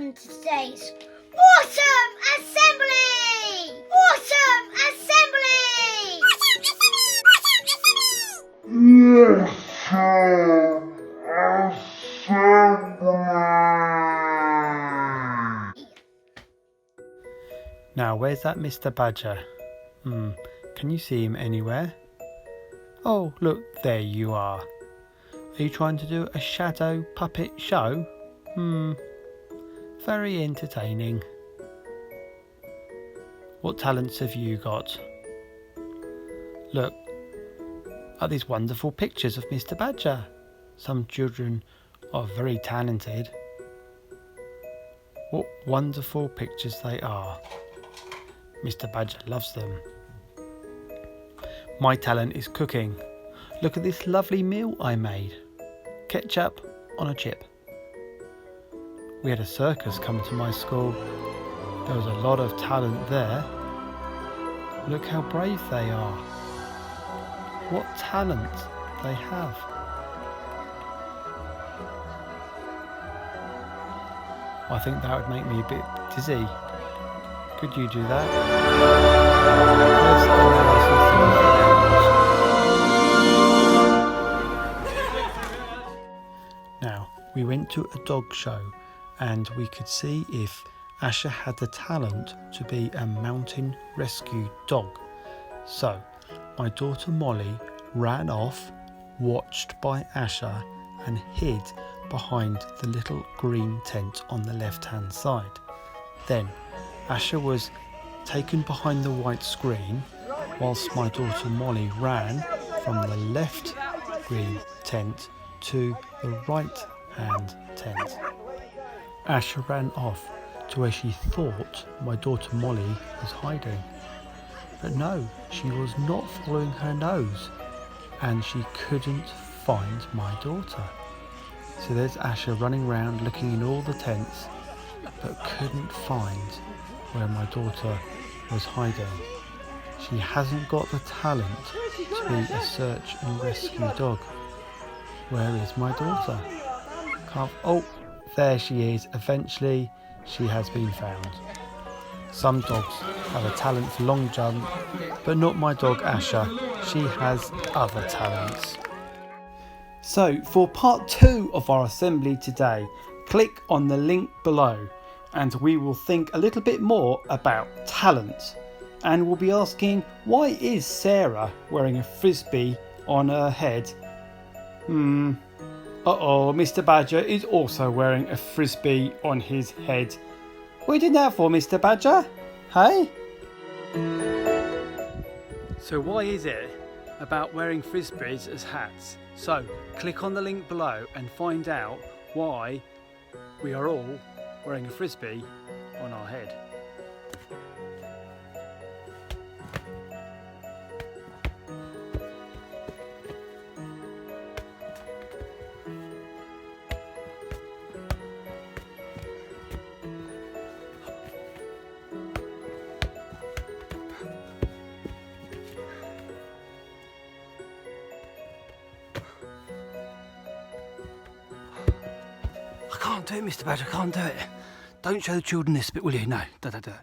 on today's Autumn Assembly! Autumn Assembly! Now, where's that Mr. Badger? Can you see him anywhere? Oh, look, there you are. Are you trying to do a shadow puppet show? Very entertaining. What talents have you got? Look at these wonderful pictures of Mr. Badger. Some children are very talented. What wonderful pictures they are. Mr. Badger loves them. My talent is cooking. Look at this lovely meal I made. Ketchup on a chip. We had a circus come to my school. There was a lot of talent there. Look how brave they are. What talent they have. I think that would make me a bit dizzy. Could you do that? Let's Now, we went to a dog show and we could see if Asher had the talent to be a mountain rescue dog. So, my daughter Molly ran off, watched by Asher, and hid behind the little green tent on the left-hand side. Then, Asher was taken behind the white screen, whilst my daughter Molly ran from the left green tent to the right hand tent. Asher ran off to where she thought my daughter Molly was hiding. But no, she was not following her nose, and she couldn't find my daughter. So there's Asher running around looking in all the tents, but couldn't find where my daughter was hiding. She hasn't got the talent to be a search and rescue dog. Where is my daughter? Oh, there she is. Eventually, she has been found. Some dogs have a talent for long jump, but not my dog Asher. She has other talents. So, for part 2 of our assembly today, click on the link below and we will think a little bit more about talent. And we'll be asking, why is Sarah wearing a frisbee on her head? Mr. Badger is also wearing a frisbee on his head. What are you doing that for, Mr. Badger? Hey? So why is it about wearing frisbees as hats? So click on the link below and find out why we are all wearing a frisbee on our head. I can't do it, Mr. Badger, I can't do it. Don't show the children this bit, will you? No, don't.